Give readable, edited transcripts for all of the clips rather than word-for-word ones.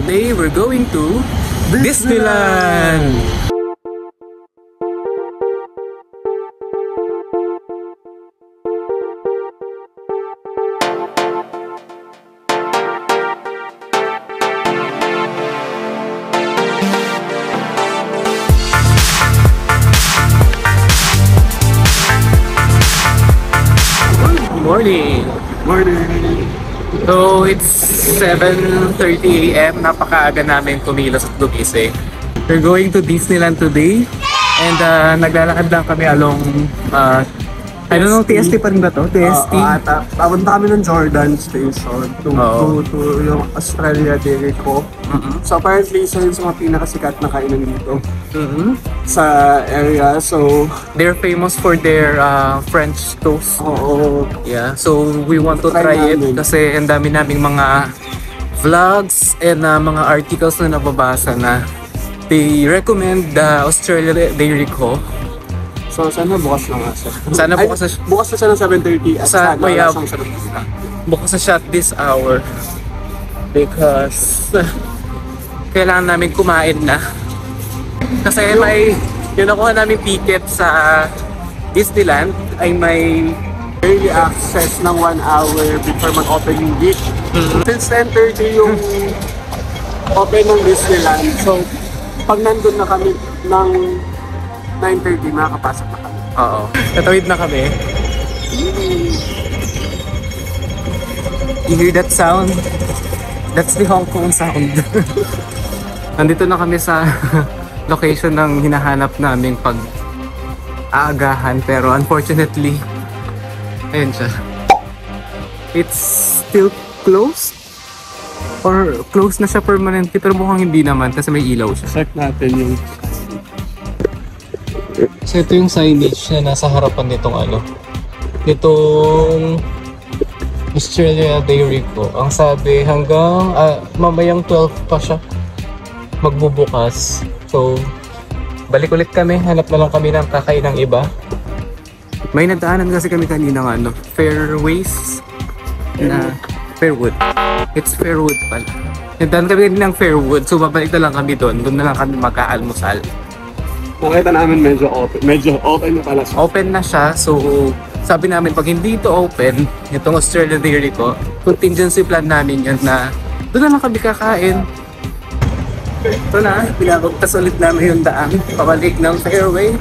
Today we're going to Disneyland! Morning! Morning! So, it's 7:30 AM. Napakaaga namin kumilos at gumising. We're going to Disneyland today. And naglalakad lang kami along, I don't know, TST pa rin ba to? TST? Papunta kami ng Jordan Station to yung Australia Dairy Co. So apparently, isa yun sa mga pinakasikat na kainan dito sa area. So they're famous for their French toast. Oo. Yeah, so we want to try it kasi ang dami naming mga vlogs and mga articles na nababasa na they recommend the Australia Dairy Co. So sana bukas na nga siya. Sana bukas na bukas na siya ng 7:30 at sana wala siyang sarap. Bukas na siya at this hour because kailangan namin kumain na. Kasi may yung nakuha namin ticket sa Disneyland ay may early access ng 1 hour before mag-open yung gate. Since 10:30 yung open ng Disneyland. So pag nandun na kami ng 9:30, makakapasok na kami. Oo. Tatawid na kami. You hear that sound? That's the Hong Kong sound. Nandito na kami sa location ng hinahanap namin pag aagahan. Pero unfortunately, ayun siya. It's still closed? Or closed na siya permanently pero mukhang hindi naman kasi may ilaw siya. Check natin yung so ito yung signage na nasa harapan nitong Australia Dairy Co. Ang sabi hanggang mamayang 12 pa siya magbubukas. So balik ulit kami, hanap na lang kami ng kakainang iba. May nadaanan kasi kami kanina ng Fairways na Fairwood. It's Fairwood pala. Nadaan kami ng Fairwood, so babalik na lang kami doon na lang kami mag-aalmusal. Nakita namin medyo open na pala siya. Open na siya, so sabi namin pag hindi ito open, itong Australia Dairy Co, contingency plan namin yun na doon na lang kami kakain. Ito na, pinabagtas ulit namin yung daan, pabalik ng Fairway.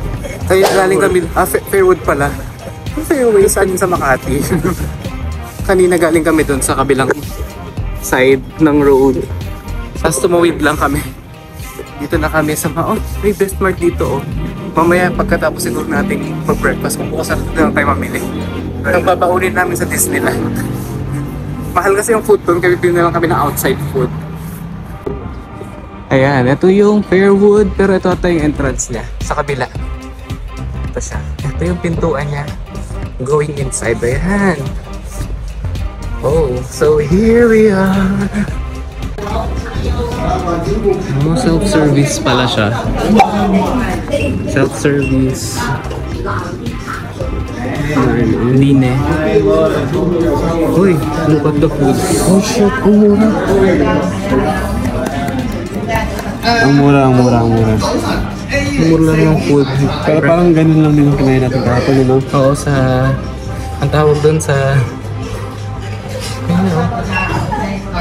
Kaya galing kami, Fairwood pala. Fairway, saan sa Makati? Kanina galing kami doon sa kabilang side ng road. Tapos tumawid lang kami. Dito na kami sa may Best Mart dito Mamaya pagkatapos siguro nating mag-breakfast kung bukas na tayo mamili. Ang babaunin namin sa Disneyland. Mahal kasi yung food doon, kaya pili na lang kami ng outside food. Ayan, ito yung Fairwood, pero ito yung entrance niya sa kabila. Ito siya. Ito yung pintuan niya. Going inside. Ayan. Oh, so here we are. Self-service pala siya. Self-service. Line. Uy, look at the food. Oh shit, ang mura. Ang mura. Ang mura lang yung food. Pero parang ganun lang din yung kinain natin kahapon, no? Oo, ang tawag doon sa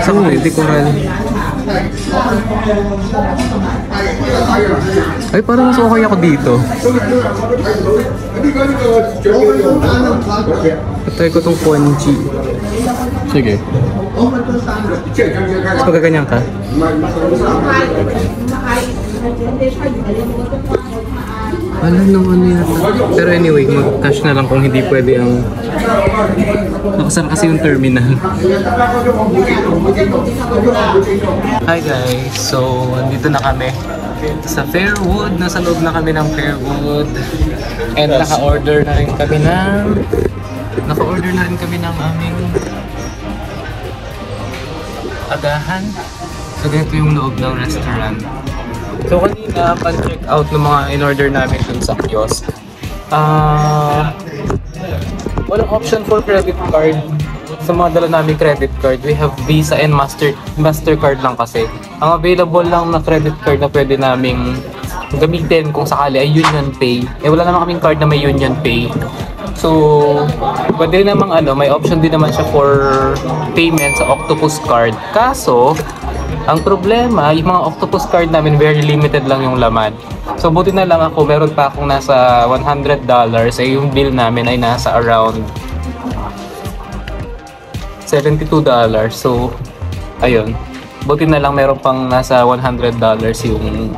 Credit Coral. Ay, parang mas okay ako dito. Patay ko tong Ponji. Sige. Pagkaganyan ka? Wala nung yata. Pero anyway, mag-cash na lang kung hindi pwede ang nakasama kasi yung terminal. Hi guys! So, andito na kami sa Fairwood. Nasa loob na kami ng Fairwood. And naka-order na rin kami ng aming agahan. So, ganito yung loob ng restaurant. So, kanina, pan-check out ng mga in-order namin dun sa kiosk. Walang option for credit card. sa mga dala namin credit card, we have Visa and Mastercard lang kasi. Ang available lang na credit card na pwede naming gamitin kung sakali ay Union Pay. Wala naman kaming card na may Union Pay. So, pwede namang may option din naman siya for payment sa Octopus card. Kaso, ang problema, yung mga Octopus card namin, very limited lang yung laman. So, buti na lang ako, meron pa akong nasa $100, yung bill namin ay nasa around $72. So, ayun. Buti na lang meron pang nasa $100 yung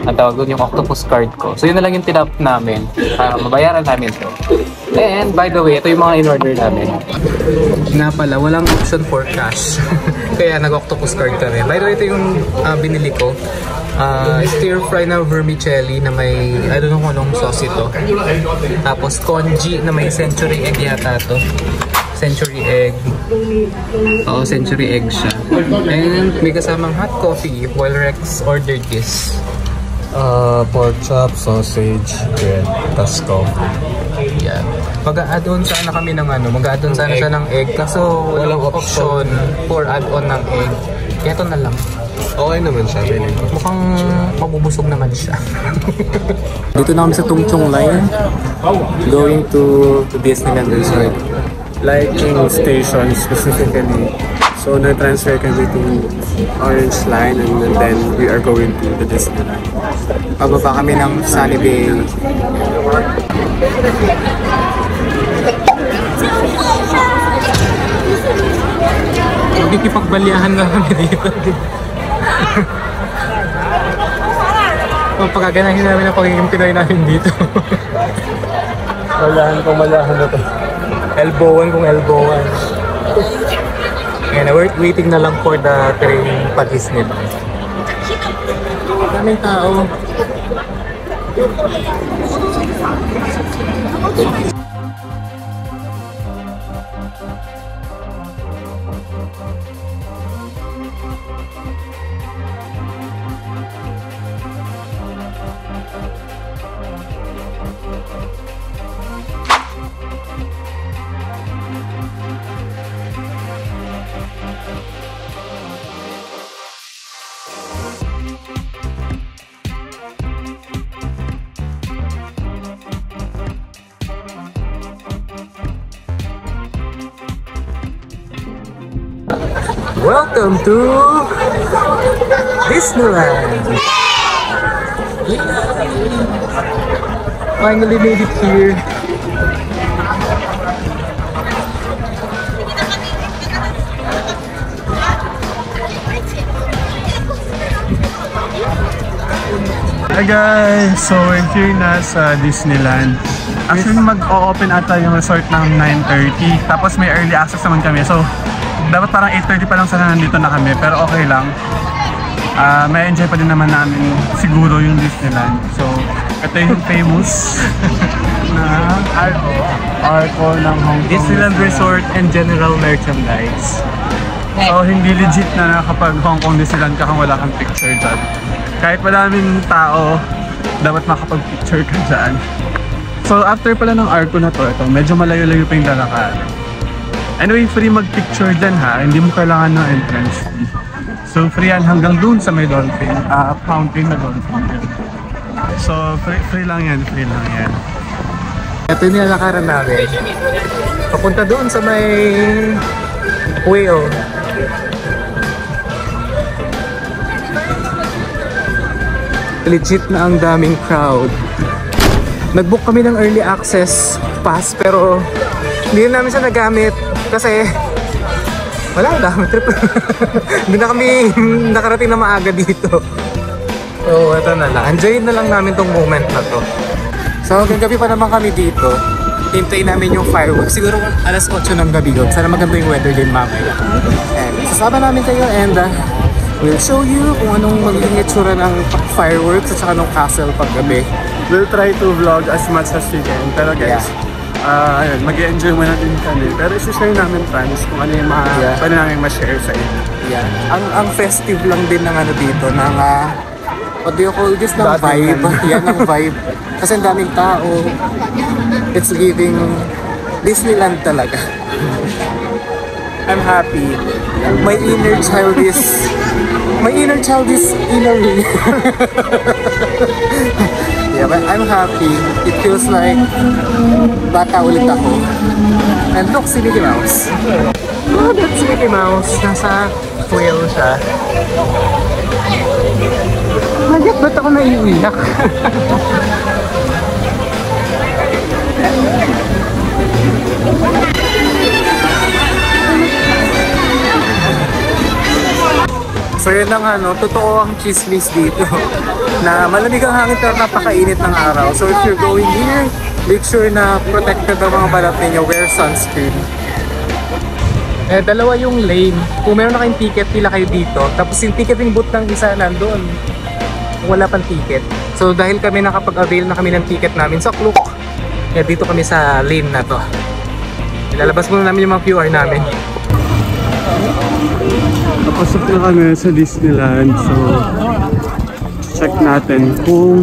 ang tawag doon, yung Octopus card ko. So, yun na lang yung tinap namin para mabayaran namin to. And, by the way, ito yung mga in-order namin. Nga pala, walang option for cash. Kaya nag-Octopus card kami. By the way, ito yung binili ko. Stir-fry na vermicelli na may, I don't know kung anong sauce ito. Tapos, congee na may century egg yata to. Century egg. Oo, century egg siya. And may kasamang hot coffee while Rex ordered this. Pork chop, sausage, bread, tas coffee. Yeah. Mag-add-on sana kami ng mag-add-on sana siya ng egg. Kaso walang option for add-on ng egg. Kaya ito na lang. Okay naman siya, feeling ko. Mukhang mabubusog naman siya. Dito na kami sa Tung Chung Line. Going to Disneyland Resort. Lighting station specifically. So, na-transfer kami to Orange Line and then we are going to the Disneyland. Pababa kami ng Sunny Bay. Magkikipagbalyahan na kami dito. Pagkaganahin namin ang pagiging Pinoy namin dito. Malahan na to. Elbowan kung elbowan. Ngayon, we're waiting na lang for the train pa Disneyland. Daming tao. Welcome to Disneyland! Finally made it here. Hi guys! So we're here na sa Disneyland. Actually mag-o-open ata yung resort ng 9:30. Tapos may early access naman kami. So dapat parang 8:30 pa lang sana nandito na kami. Pero okay lang. May enjoy pa din naman namin siguro yung Disneyland. So ito yung famous na Arco ng Hong Kong Disneyland Resort and General Merchandise. So hindi legit na kapag Hong Kong Disneyland ka kung wala kang picture dyan. Kahit maraming tao, dapat makapag-picture ka dyan. So after pala ng Arco na to, ito, medyo malayo-layo pa yung lalakad. Anyway, free mag-picture dyan ha, hindi mo kailangan ng entrance fee. So free yan hanggang dun sa may dolphin, fountain na dolphin. So free lang yan, free lang yan. Ito yung nilalakaran namin. Papunta doon sa may whale. Legit na ang daming crowd. Nag-book kami ng early access pass pero hindi namin siya nagamit kasi wala lang, trip. Hindi na kami nakarating na maaga dito. So ito na lang, enjoyin na lang namin tong moment na to. So hanggang gabi pa naman kami dito. Hintayin namin yung fireworks. Siguro alas 8 ng gabi yun. Sana maganda yung weather din mamaya. And sasama namin kayo and we'll show you kung anong magiging itsura ng fireworks at saka ng castle paggabi. We'll try to vlog as much as we can. Pero guys, ayun, mag-enjoy muna din kami. Pero isi-share namin plans kung ano yung pwede namin ma-share sa inyo. Yeah. Ang festive lang din ng dito, ng what do you call this? Ng vibe. Yan ang vibe. Kasi ang daming tao. It's giving Disneyland talaga. I'm happy. My inner child is inner me. Yeah, but I'm happy. It feels like bata ulit ako. And look, si Mickey Mouse. Oh, that's Mickey Mouse. Nasa whale siya. Bakit ba't ako naiiyak? So yun ang totoo ang chismis dito na malamig ang hangin pero napakainit ng araw. So if you're going here, make sure na protected ang mga balat ninyo, wear sunscreen. Dalawa yung lane. Kung meron na kayong ticket, pila kayo dito. Tapos yung ticketing booth ng isa nandun. Wala pang ticket. So dahil kami nakapag-avail na kami ng ticket namin sa Klook, dito kami sa lane na to. Ilalabas muna namin yung mga QR namin. Napasok na kami sa Disneyland, so check natin kung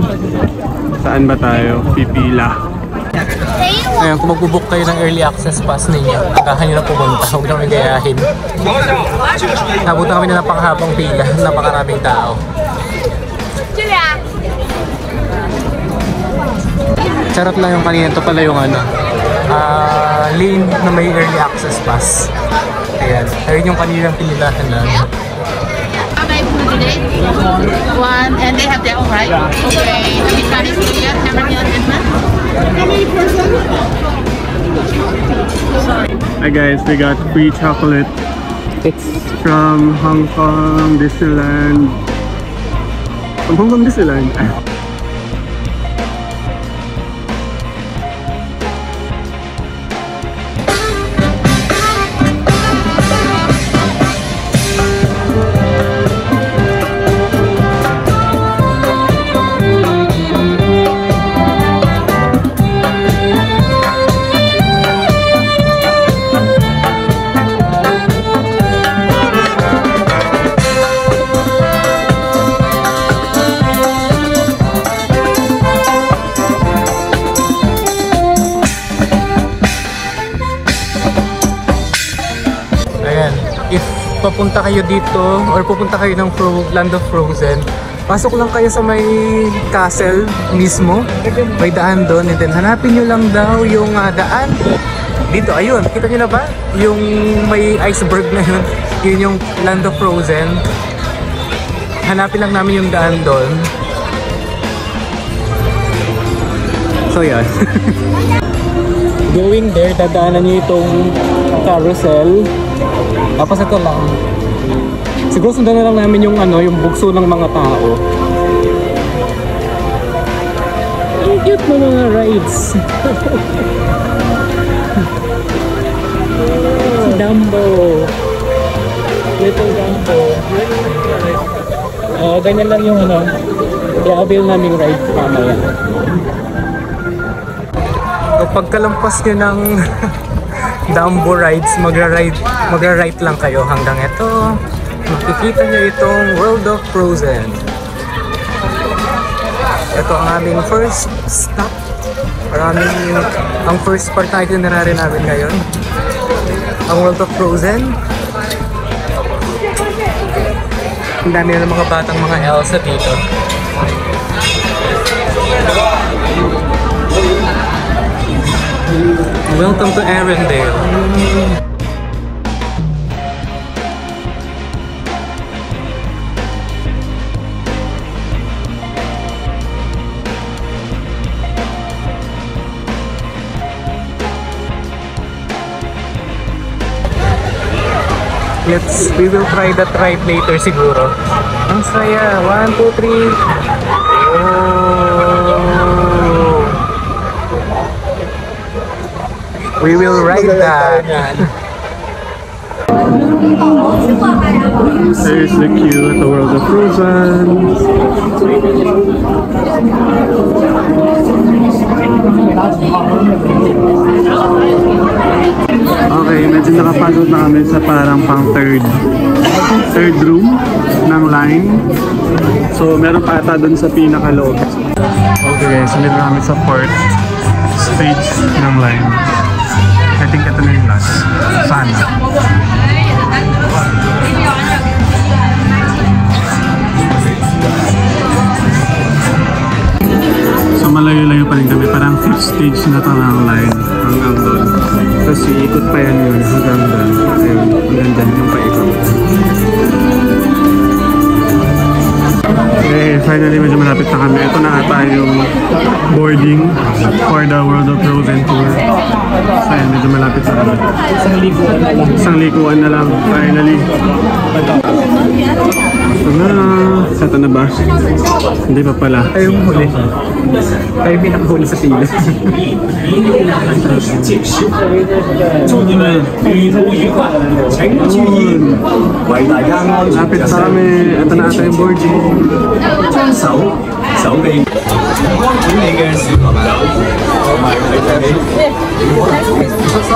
saan ba tayo pipila. Ngayon, kung magbubook kayo ng early access pass ninyo, agahan nyo na pumunta, huwag na kami gayahin. Nabutan kami na napakahabang pila, napakaraming tao. Charot lang yung kanina, ito pala yung lane na may early access pass. Ayan, ayun yung kaninang pinilahan namin. One, and they have their own, right? Okay. Have you Chinese food yet? Never meal adjustment? How many persons? Hi guys, we got free chocolate. It's From Hong Kong Disneyland. From Hong Kong Disneyland. papunta kayo dito or pupunta kayo ng Land of Frozen, pasok lang kayo sa may castle mismo, may daan doon, and then hanapin nyo lang daw yung daan dito. Ayun, nakita nyo na ba? Yung may iceberg na yun, yun yung Land of Frozen. Hanapin lang namin yung daan doon. So yan. Going there, dadaanan nyo itong carousel. Tapos ito lang. Siguro sundan na lang namin yung yung bugso ng mga tao. Ang cute mo mga rides. Dumbo. Little Dumbo. Ganyan lang yung i-avail naming ride mamaya. So, pagkalampas nyo ng Dumbo rides, magra-right lang kayo hanggang ito. Makikita nyo itong World of Frozen. Ito ang aming first stop. Ang first part na itinerary namin ngayon. Ang World of Frozen. Ang dami na ng mga batang mga Elsa dito. Welcome to Arendelle. We will try that ride later siguro. Ang saya. 1, 2, 3. Oh. We will ride that. There's the queue at the World of Frozen. Okay, medyo nakapagod na kami sa parang pang third room ng line. So meron pa ata dun sa pinakaloob. Okay guys, so meron kami sa fourth stage ng line. And think ito na yung last. Sana. So malayo-layo pa rin kami. Parang 5th stage na ito ng line hanggang doon. Tapos iikot pa yan yun hanggang doon. Ayun, hanggang doon yung paikot. Finally medyo malapit na kami. Ito na ata yung boarding for the World of Frozen Tour. So ayun, medyo malapit na kami. Isang likuan na lang. Finally. Ito na ba? Hindi pa pala. Tayo yung huli. Tayo yung pinakahuli sa pila. Lapit na kami. Ito na ata yung boarding. 手臂，光管你嘅小朋友同埋佢哋嘅出身，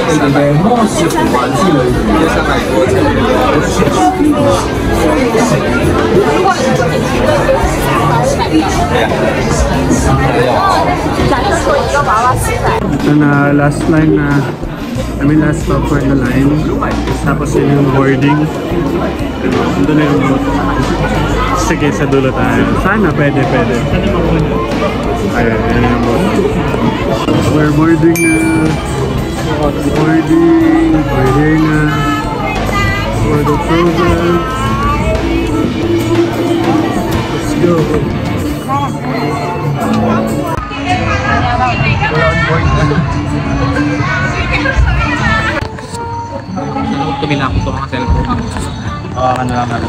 佢哋嘅魔術童話之類嘅生涯過程。Ito na last line na last stop for the line. Tapos yun yung boarding. Ito na yung boat. Sige, sa dulo tayo. Sana pwede. Ayun, yun yung boat. We're boarding na. Boarding na. World of Frozen. Let's go. Tumila ko ito mga cellphone. Ano lang.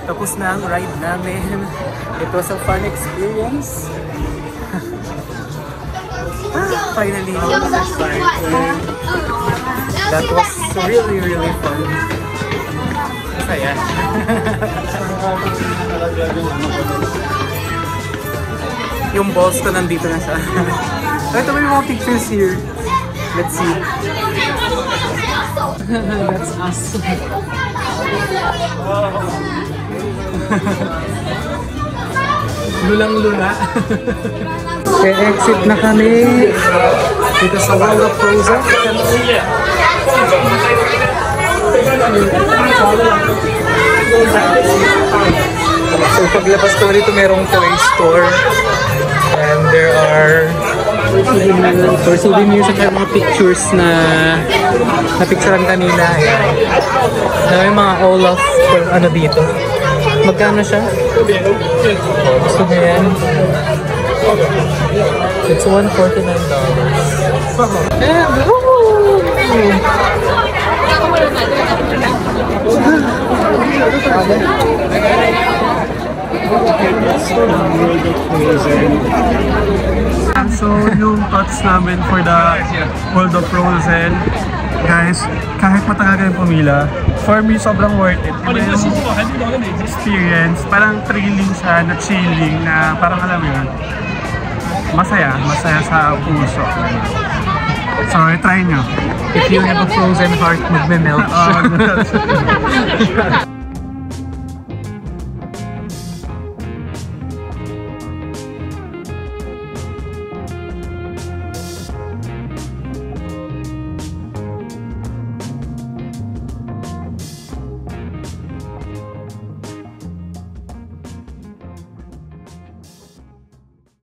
Tapos na ang ride namin. It was a fun experience. Finally, that was really, really fun. Masaya. Yung balls ko nandito na siya. Ito may mga pictures here. Let's see. That's us. Lulang-lula. E-exit na kami dito sa World of Frozen. So paglabas ko dito merong toy store. And there are for souvenirs at mga pictures na napicturean kanina. Ayan. May mga Olaf ano dito. Magkano siya? Oh, gusto mo yan? It's $149. And, So, yung thoughts namin for the World of Frozen, guys, kahit matagal kayong pumila, for me, sobrang worth it. Iba yung experience, parang thrilling siya, na chilling, na parang alam mo yun, masaya sa puso. So, try nyo. if you have a frozen heart, magme-melt siya.